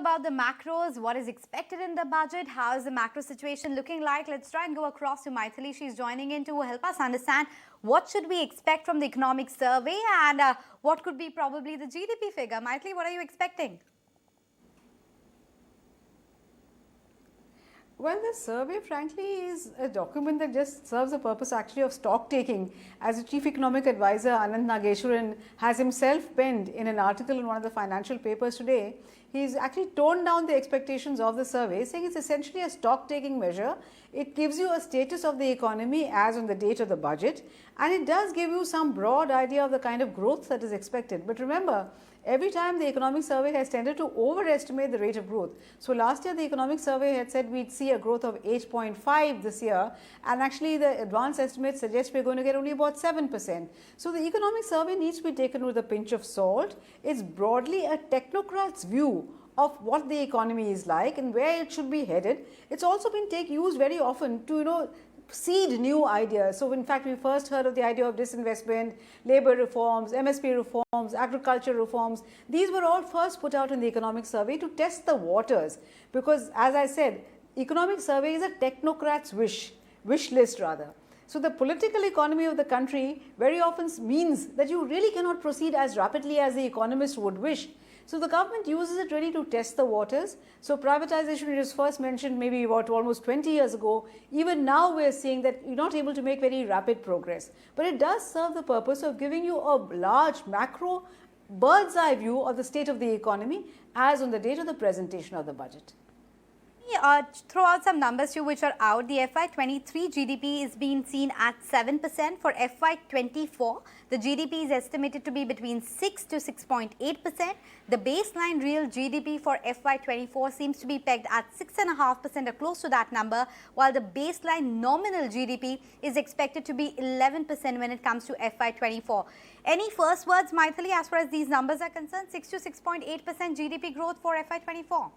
about the macros, what is expected in the budget, how is the macro situation looking like. Let's try and go across to Mythili. She's joining in to help us understand what should we expect from the economic survey and what could be probably the GDP figure. Mythili, what are you expecting? Well, the survey, frankly, is a document that just serves the purpose actually of stock taking. As the Chief Economic Advisor, Anand Nageshwaran, has himself penned in an article in one of the financial papers today, he's actually toned down the expectations of the survey, saying it's essentially a stock taking measure. It gives you a status of the economy as on the date of the budget, and it does give you some broad idea of the kind of growth that is expected. But remember, every time the economic survey has tended to overestimate the rate of growth. So last year the economic survey had said we'd see a growth of 8.5 this year, and actually the advanced estimates suggest we're going to get only about 7%. So the economic survey needs to be taken with a pinch of salt. It's broadly a technocrat's view of what the economy is like and where it should be headed. It's also been used very often to seed new ideas. So in fact, we first heard of the idea of disinvestment, labour reforms, MSP reforms, agriculture reforms. These were all first put out in the economic survey to test the waters, because as I said, economic survey is a technocrat's wish list rather. So the political economy of the country very often means that you really cannot proceed as rapidly as the economist would wish. So the government uses it really to test the waters. So privatization was first mentioned maybe about almost 20 years ago. Even now we are seeing that you're not able to make very rapid progress. But it does serve the purpose of giving you a large macro bird's eye view of the state of the economy as on the date of the presentation of the budget. Throw out some numbers to you which are out. The FY23 GDP is being seen at 7%. For FY24, the GDP is estimated to be between 6 to 6.8%. The baseline real GDP for FY24 seems to be pegged at 6.5% or close to that number, while the baseline nominal GDP is expected to be 11% when it comes to FY24. Any first words, Mythili, as far as these numbers are concerned? 6 to 6.8% GDP growth for FY24?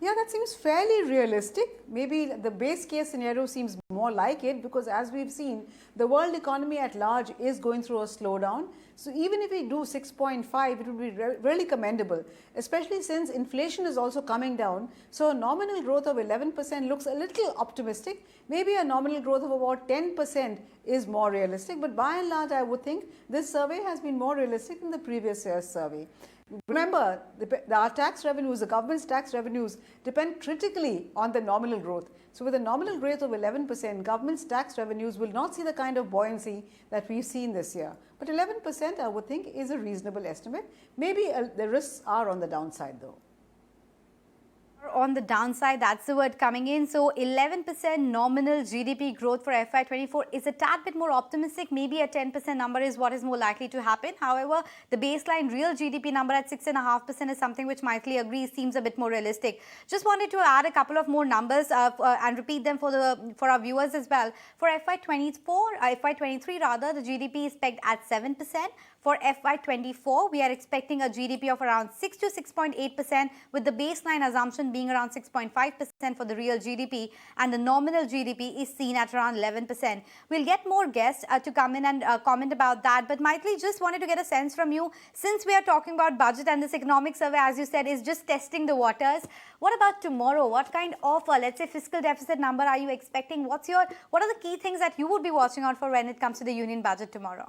Yeah, that seems fairly realistic. Maybe the base case scenario seems more like it, because as we've seen, the world economy at large is going through a slowdown. So even if we do 6.5, it would be really commendable, especially since inflation is also coming down. So a nominal growth of 11% looks a little optimistic. Maybe a nominal growth of about 10% is more realistic. But by and large, I would think this survey has been more realistic than the previous year's survey. Remember, our tax revenues, the government's tax revenues depend critically on the nominal growth. So with a nominal growth of 11%, government's tax revenues will not see the kind of buoyancy that we've seen this year. But 11%, I would think, is a reasonable estimate. Maybe the risks are on the downside though. On the downside, that's the word coming in. So 11% nominal GDP growth for FY24 is a tad bit more optimistic. Maybe a 10% number is what is more likely to happen. However, the baseline real GDP number at 6.5% is something which Mythili agrees seems a bit more realistic. Just wanted to add a couple of more numbers and repeat them for our viewers as well. For FY23 rather, the GDP is pegged at 7%. For FY24, we are expecting a GDP of around 6 to 6.8%, with the baseline assumption being around 6.5% for the real GDP, and the nominal GDP is seen at around 11%. We'll get more guests to come in and comment about that. But Mythili, just wanted to get a sense from you, since we are talking about budget and this economic survey, as you said, is just testing the waters. What about tomorrow? What kind of, let's say, fiscal deficit number are you expecting? What are the key things that you would be watching out for when it comes to the union budget tomorrow?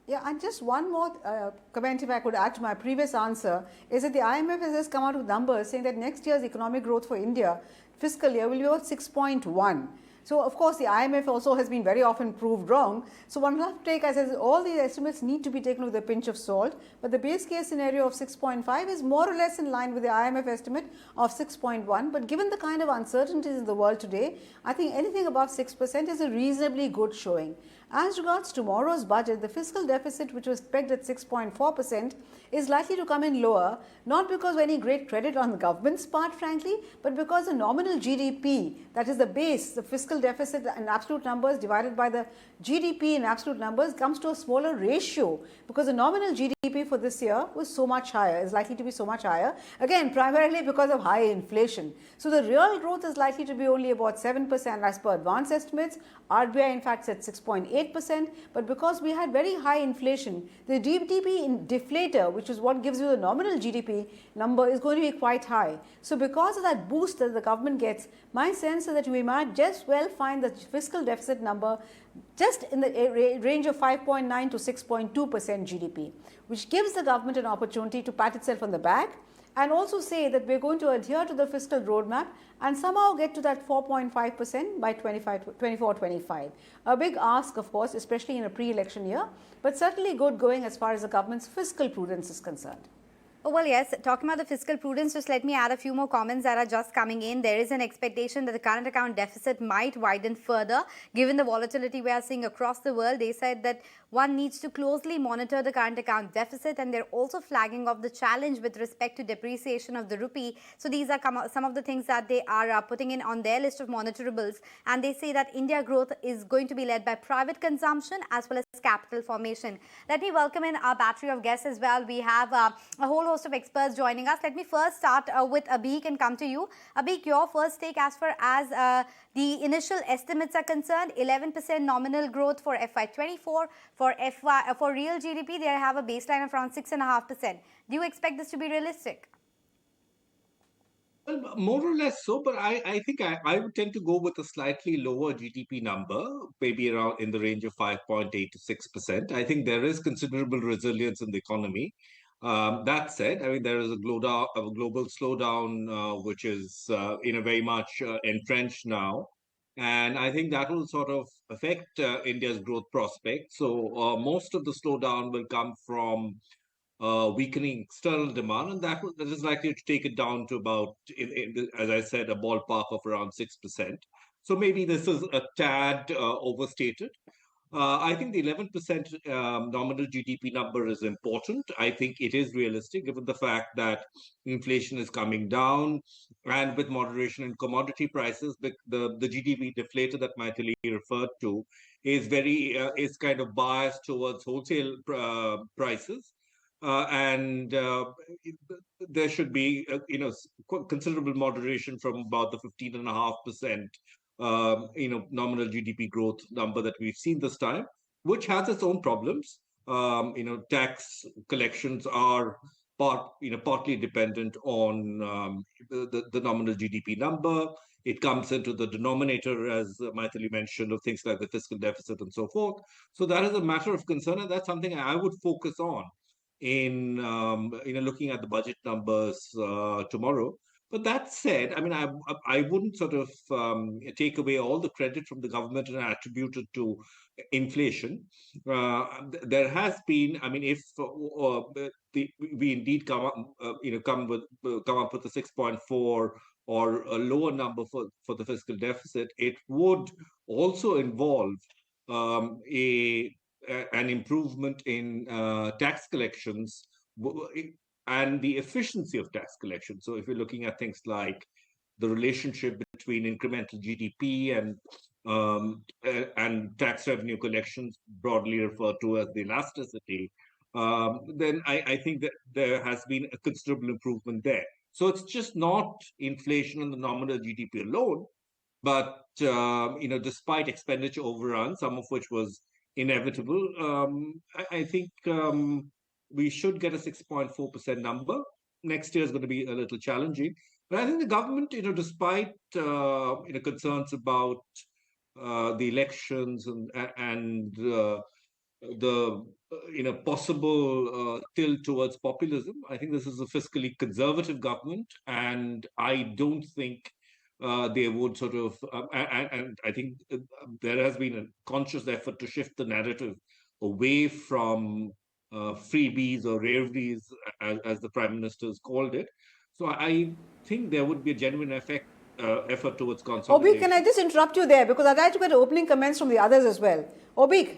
Yeah, and just one more comment if I could add to my previous answer, is that the IMF has just come out with numbers saying that next year's economic growth for India, fiscal year, will be about 6.1. So of course the IMF also has been very often proved wrong. So one will have to take, as I said, all these estimates need to be taken with a pinch of salt. But the base case scenario of 6.5 is more or less in line with the IMF estimate of 6.1. But given the kind of uncertainties in the world today, I think anything above 6% is a reasonably good showing. As regards tomorrow's budget, the fiscal deficit, which was pegged at 6.4%, is likely to come in lower, not because of any great credit on the government's part, frankly, but because the nominal GDP, that is the base, the fiscal deficit in absolute numbers divided by the GDP in absolute numbers, comes to a smaller ratio, because the nominal GDP for this year was so much higher, is likely to be so much higher, again, primarily because of high inflation. So the real growth is likely to be only about 7% as per advanced estimates. RBI in fact said 6.8%. 8%, but because we had very high inflation, the GDP deflator, which is what gives you the nominal GDP number, is going to be quite high. So because of that boost that the government gets, my sense is that we might just well find the fiscal deficit number just in the range of 5.9 to 6.2% GDP, which gives the government an opportunity to pat itself on the back and also say that we're going to adhere to the fiscal roadmap and somehow get to that 4.5% by 24-25. A big ask, of course, especially in a pre-election year, but certainly good going as far as the government's fiscal prudence is concerned. Oh, well, yes, talking about the fiscal prudence, just let me add a few more comments that are just coming in. There is an expectation that the current account deficit might widen further, given the volatility we are seeing across the world. They said that one needs to closely monitor the current account deficit, and they're also flagging of the challenge with respect to depreciation of the rupee. So these are some of the things that they are putting in on their list of monitorables, and they say that India growth is going to be led by private consumption as well as capital formation. Let me welcome in our battery of guests as well. We have a whole host of experts joining us. Let me first start with Abhik and come to you. Abhik, your first take as far as the initial estimates are concerned. 11% nominal growth for FY24. For real GDP, they have a baseline of around 6.5%. Do you expect this to be realistic? Well, more or less so, but I think I would tend to go with a slightly lower GDP number, maybe around in the range of 5.8 to 6%. I think there is considerable resilience in the economy. That said, I mean, there is a global slowdown, which is very much entrenched now. And I think that will sort of affect India's growth prospects. So most of the slowdown will come from weakening external demand, and that is likely to take it down to about, as I said, a ballpark of around 6%. So maybe this is a tad overstated. I think the 11% nominal GDP number is important. I think it is realistic given the fact that inflation is coming down, and with moderation in commodity prices, the GDP deflator that Mythili referred to is kind of biased towards wholesale prices. And there should be, considerable moderation from about the 15.5%, nominal GDP growth number that we've seen this time, which has its own problems. Tax collections are partly dependent on the nominal GDP number. It comes into the denominator, as Mythili mentioned, of things like the fiscal deficit and so forth. So that is a matter of concern, and that's something I would focus on in looking at the budget numbers tomorrow. But that said, I mean, I wouldn't sort of take away all the credit from the government and attribute it to inflation. There has been, I mean, if we indeed come up with a 6.4 or a lower number for the fiscal deficit, it would also involve an improvement in tax collections and the efficiency of tax collection. So if you're looking at things like the relationship between incremental GDP and tax revenue collections, broadly referred to as the elasticity, then I think that there has been a considerable improvement there. So it's just not inflation on the nominal GDP alone, but despite expenditure overrun, some of which was inevitable, I think we should get a 6.4% number. Next year is going to be a little challenging. But I think the government, despite concerns about the elections and the possible tilt towards populism, I think this is a fiscally conservative government, and I don't think they would sort of, and I think there has been a conscious effort to shift the narrative away from freebies or rarebies, as the Prime Minister has called it. So I think there would be a genuine effort towards consolidation. Obik, can I just interrupt you there? Because I'd like to get opening comments from the others as well. Obik,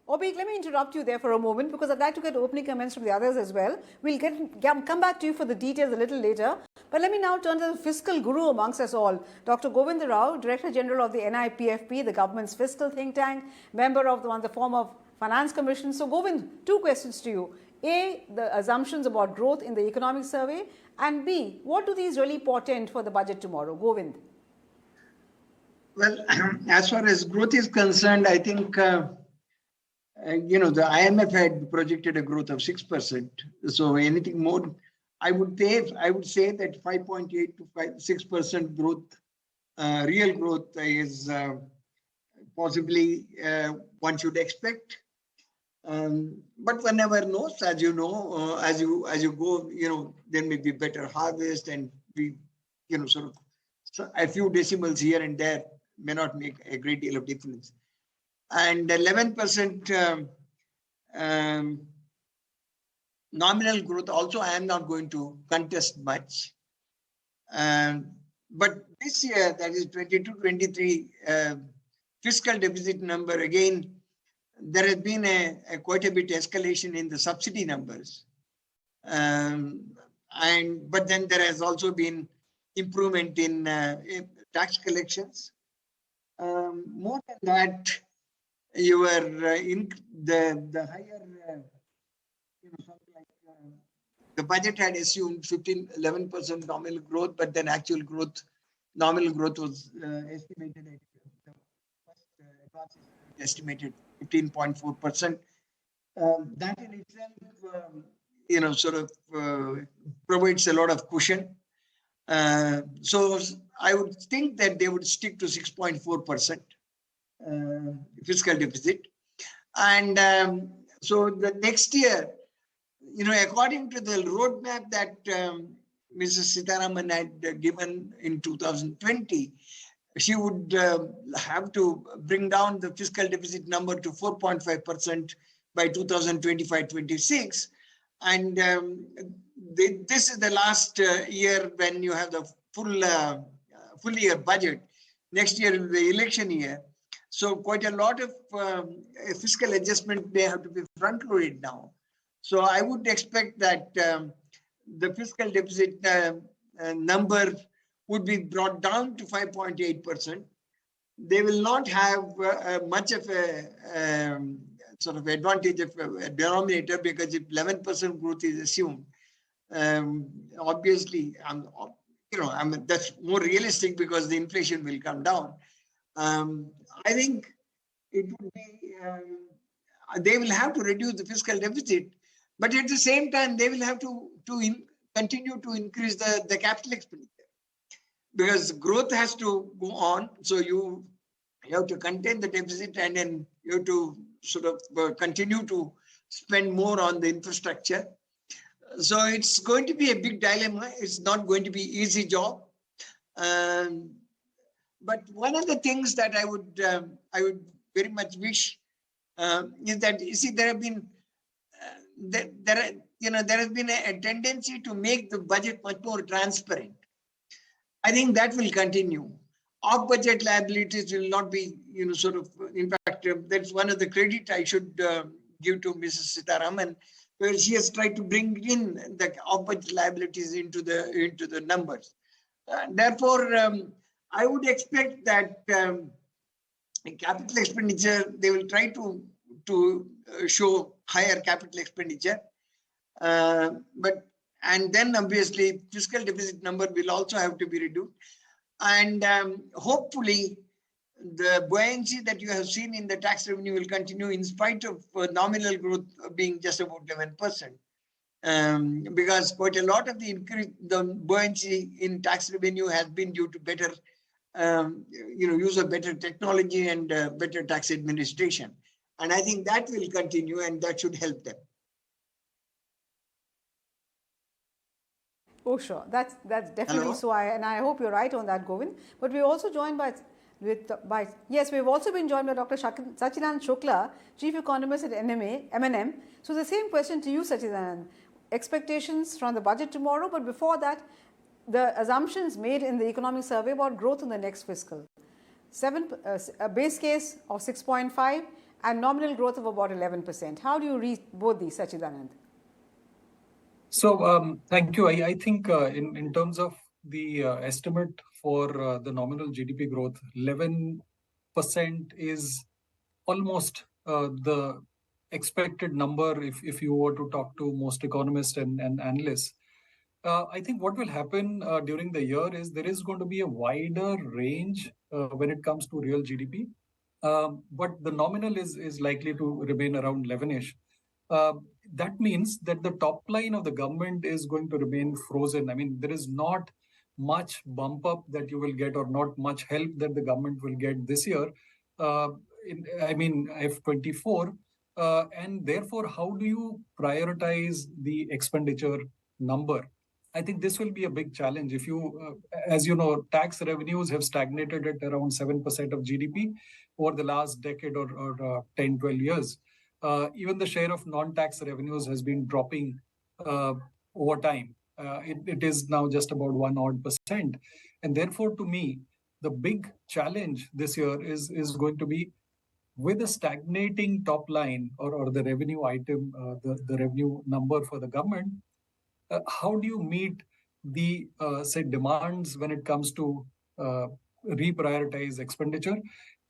let me interrupt you there for a moment because I'd like to get opening comments from the others as well. We'll come back to you for the details a little later. But let me now turn to the fiscal guru amongst us all, Dr. Govind Rao, Director General of the NIPFP, the government's fiscal think tank, member of the form of Finance Commission. So Govind, two questions to you. A, the assumptions about growth in the economic survey, and B, what do these really portend for the budget tomorrow? Govind. Well, as far as growth is concerned, I think the IMF had projected a growth of 6%. So anything more, I would say that 5.8 to 6% growth, real growth is possibly one should expect. But one never knows, as you know, as you go, there may be better harvest, and we, sort of, so a few decimals here and there may not make a great deal of difference. And 11% nominal growth also I am not going to contest much. But this year, that is 22-23 fiscal deficit number, again, there has been a quite a bit escalation in the subsidy numbers. But then there has also been improvement in tax collections. More than that, you were in the higher, something like the budget had assumed 11% nominal growth, but then actual growth, nominal growth was estimated at estimated 15.4%. That in itself, sort of provides a lot of cushion. So I would think that they would stick to 6.4% fiscal deficit. And so the next year, according to the roadmap that Mrs. Sitaraman had given in 2020, she would have to bring down the fiscal deficit number to 4.5% by 2025-26. And this is the last year when you have the full year budget. Next year will be the election year. So quite a lot of fiscal adjustment may have to be front-loaded now. So I would expect that the fiscal deficit number would be brought down to 5.8%. They will not have much of a sort of advantage of a denominator, because if 11% growth is assumed, obviously, that's more realistic because the inflation will come down. I think it would be, they will have to reduce the fiscal deficit, but at the same time, they will have to continue to increase the capital expenditure, because growth has to go on. So you have to contain the deficit, and then you have to sort of continue to spend more on the infrastructure. So it's going to be a big dilemma. It's not going to be an easy job. But one of the things that I would very much wish is that, you see, there have been there has been a tendency to make the budget much more transparent. I think that will continue. Off-budget liabilities will not be, sort of, in fact, that's one of the credit I should give to Mrs. Sitaraman, where she has tried to bring in the off-budget liabilities into the numbers. Therefore, I would expect that in capital expenditure, they will try to show higher capital expenditure. And then obviously fiscal deficit number will also have to be reduced. And hopefully the buoyancy that you have seen in the tax revenue will continue in spite of nominal growth being just about 11%. Because quite a lot of the increase, the buoyancy in tax revenue has been due to better, use of better technology and better tax administration. And I think that will continue, and that should help them. Oh, sure. That's definitely Hello? so. I hope you're right on that, Govind. But we're also joined yes, we've also been joined by Dr. Sachidanand Shukla, Chief Economist at M&M. So the same question to you, Sachidanand. Expectations from the budget tomorrow, but before that, the assumptions made in the economic survey about growth in the next fiscal. A base case of 6.5 and nominal growth of about 11%. How do you read both these, Sachidanand? So thank you. I think in terms of the estimate for the nominal GDP growth, 11% is almost the expected number if you were to talk to most economists and analysts. I think what will happen during the year is there is going to be a wider range when it comes to real GDP. but the nominal is likely to remain around 11ish. That means that the top line of the government is going to remain frozen. I mean, there is not much bump up that you will get, or not much help that the government will get this year. F24, and therefore, how do you prioritize the expenditure number? I think this will be a big challenge. If you, as you know, tax revenues have stagnated at around 7% of GDP over the last decade or 10, 12 years. Even the share of non-tax revenues has been dropping over time. It is now just about 1% odd. And therefore, to me, the big challenge this year is going to be, with a stagnating top line or the revenue item, the revenue number for the government, how do you meet the say demands when it comes to reprioritize expenditure?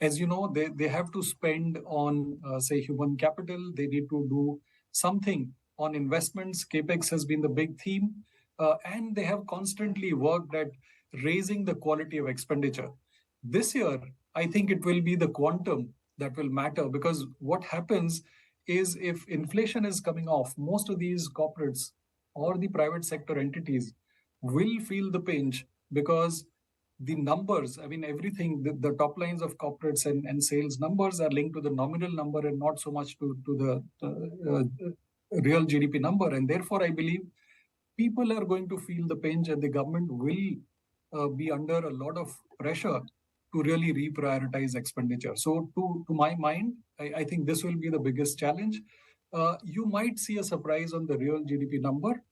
As you know, they have to spend on say human capital. They need to do something on investments. Capex has been the big theme, and they have constantly worked at raising the quality of expenditure. This year, I think it will be the quantum that will matter, because what happens is, if inflation is coming off, most of these corporates or the private sector entities will feel the pinch, because the numbers, I mean, everything, the top lines of corporates and sales numbers are linked to the nominal number and not so much to the real GDP number. And therefore, I believe people are going to feel the pinch, and the government will be under a lot of pressure to really reprioritize expenditure. So to my mind, I think this will be the biggest challenge. You might see a surprise on the real GDP number,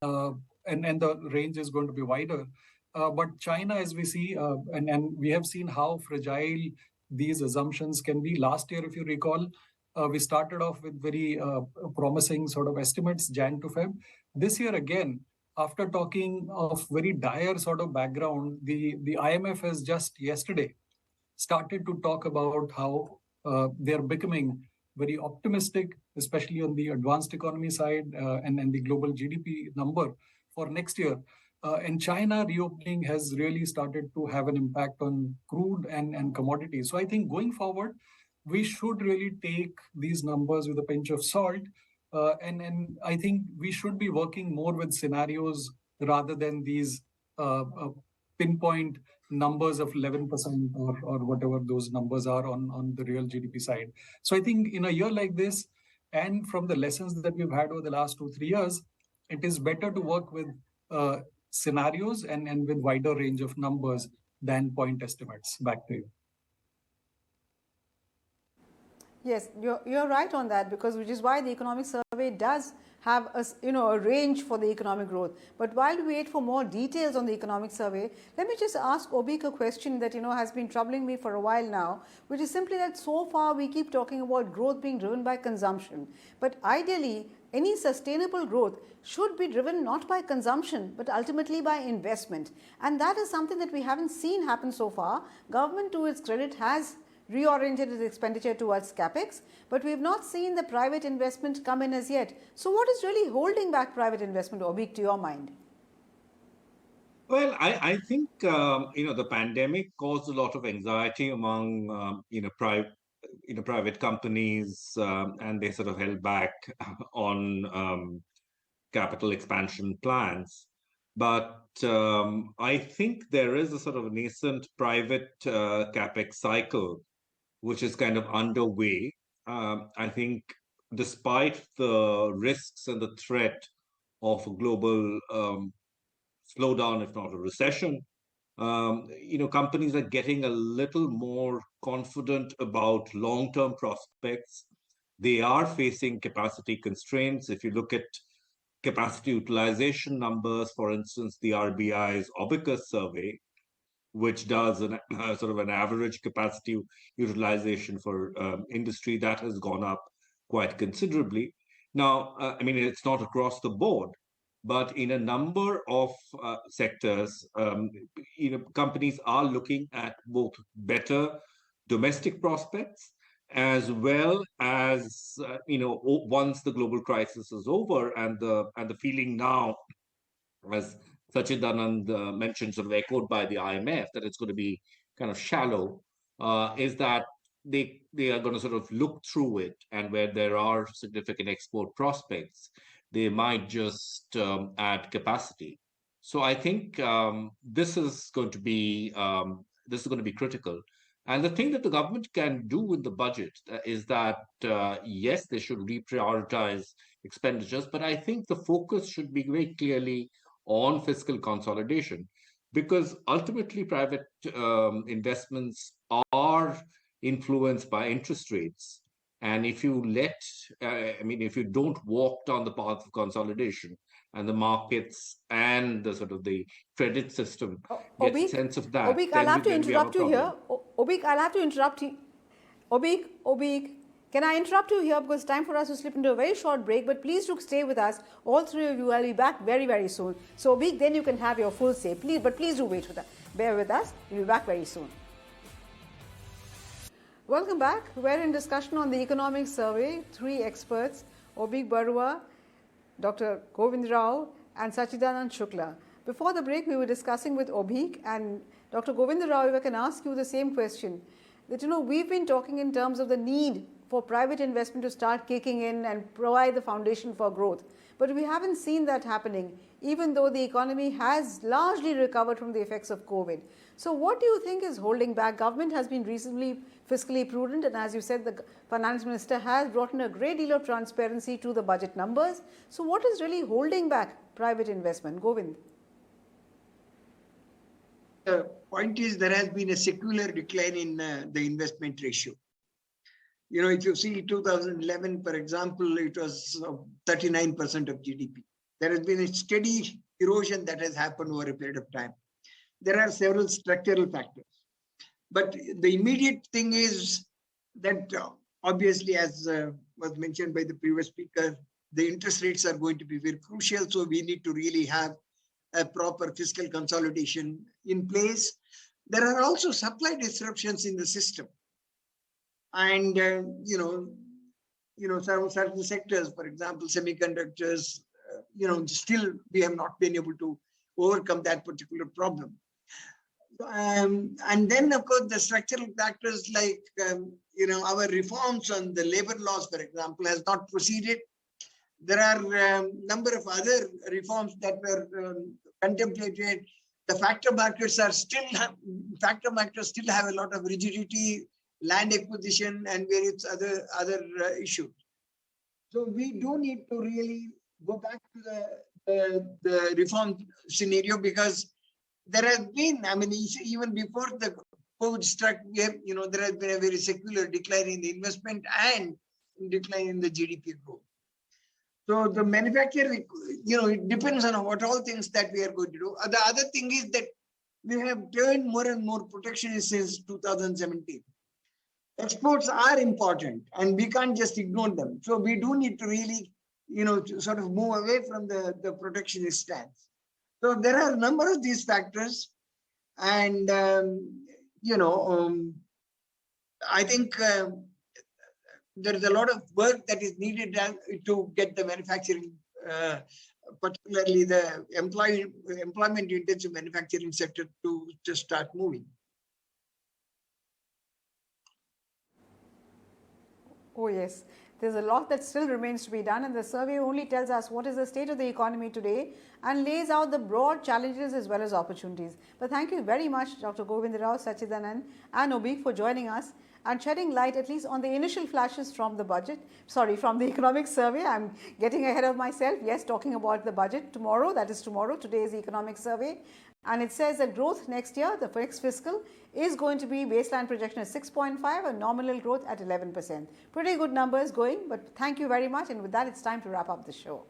and the range is going to be wider. But China, as we see, and we have seen how fragile these assumptions can be. Last year, if you recall, we started off with very promising sort of estimates, Jan to Feb. This year again, after talking of very dire sort of background, the IMF has just yesterday started to talk about how they're becoming very optimistic, especially on the advanced economy side, and the global GDP number for next year. And China reopening has really started to have an impact on crude and commodities. So I think going forward, we should really take these numbers with a pinch of salt. And I think we should be working more with scenarios rather than these pinpoint numbers of 11% or whatever those numbers are on the real GDP side. So I think in a year like this, and from the lessons that we've had over the last 2-3 years, it is better to work with scenarios and with wider range of numbers than point estimates. Back to you. Yes, you're right on that, because which is why the economic survey does have a range for the economic growth. But while we wait for more details on the economic survey, let me just ask Obik a question that has been troubling me for a while now, which is simply that so far we keep talking about growth being driven by consumption, but ideally any sustainable growth should be driven not by consumption but ultimately by investment, and that is something that we haven't seen happen so far. Government, to its credit, has reoriented its expenditure towards capex, but we have not seen the private investment come in as yet. So what is really holding back private investment, Obik, to your mind? Well, I think the pandemic caused a lot of anxiety among private companies, and they sort of held back on capital expansion plans. But I think there is a sort of nascent private capex cycle which is kind of underway. I think despite the risks and the threat of a global slowdown, if not a recession, companies are getting a little more confident about long-term prospects. They are facing capacity constraints. If you look at capacity utilization numbers, for instance, the RBI's Obicus survey, which does sort of an average capacity utilization for industry, that has gone up quite considerably. Now, it's not across the board, but in a number of sectors, companies are looking at both better domestic prospects as well as once the global crisis is over, and the feeling now, as Sachidanand mentioned, sort of echoed by the IMF, that it's going to be kind of shallow, is that they are going to sort of look through it, and where there are significant export prospects, they might just add capacity. So I think this is going to be critical. And the thing that the government can do with the budget is that yes, they should reprioritize expenditures, but I think the focus should be very clearly on fiscal consolidation, because ultimately private investments are influenced by interest rates. And if you if you don't walk down the path of consolidation, and the markets and the sort of the credit system get a Obik, sense of that, Obik, I'll then have to we have a interrupt you problem. here. Obik, I'll have to interrupt you. Obik, can I interrupt you here because it's time for us to slip into a very short break, but please do stay with us. All three of you, I'll be back very, very soon. So Obik, then you can have your full say. Please do wait for that. Bear with us. We'll be back very soon. Welcome back. We're in discussion on the economic survey. Three experts, Obik Barua, Dr. Govind Rao and Sachidanand Shukla. Before the break, we were discussing with Obik and Dr. Govind Rao, if I can ask you the same question. That, we've been talking in terms of the need for private investment to start kicking in and provide the foundation for growth. But we haven't seen that happening, even though the economy has largely recovered from the effects of COVID. So what do you think is holding back? Government has been reasonably fiscally prudent, and as you said, the finance minister has brought in a great deal of transparency to the budget numbers. So what is really holding back private investment? Govind. The point is there has been a secular decline in the investment ratio. If you see 2011, for example, it was 39% of GDP. There has been a steady erosion that has happened over a period of time. There are several structural factors. But the immediate thing is that obviously, as was mentioned by the previous speaker, the interest rates are going to be very crucial. So we need to really have a proper fiscal consolidation in place. There are also supply disruptions in the system. And, certain sectors, for example, semiconductors, still we have not been able to overcome that particular problem. And then, of course, the structural factors like, our reforms on the labor laws, for example, has not proceeded. There are a number of other reforms that were contemplated. The factor markets still have a lot of rigidity, land acquisition, and various other issues. So we do need to really go back to the reform scenario, because there has been, even before the COVID struck, there has been a very secular decline in the investment and decline in the GDP growth. So the manufacturing, it depends on what all things that we are going to do. The other thing is that we have turned more and more protectionist since 2017. Exports are important and we can't just ignore them. So we do need to really, sort of move away from the protectionist stance. So there are a number of these factors, and I think there is a lot of work that is needed to get the manufacturing, particularly the employment-intensive manufacturing sector, to start moving. Oh yes, there's a lot that still remains to be done, and the survey only tells us what is the state of the economy today and lays out the broad challenges as well as opportunities. But thank you very much, Dr. Govind Rao, Sachidanand and Obik, for joining us and shedding light at least on the initial flashes from the from the economic survey. I'm getting ahead of myself. Yes, talking about the budget tomorrow, that is tomorrow. Today is the economic survey. And it says that growth next year, the next fiscal, is going to be baseline projection at 6.5 and nominal growth at 11%. Pretty good numbers going, but thank you very much. And with that, it's time to wrap up the show.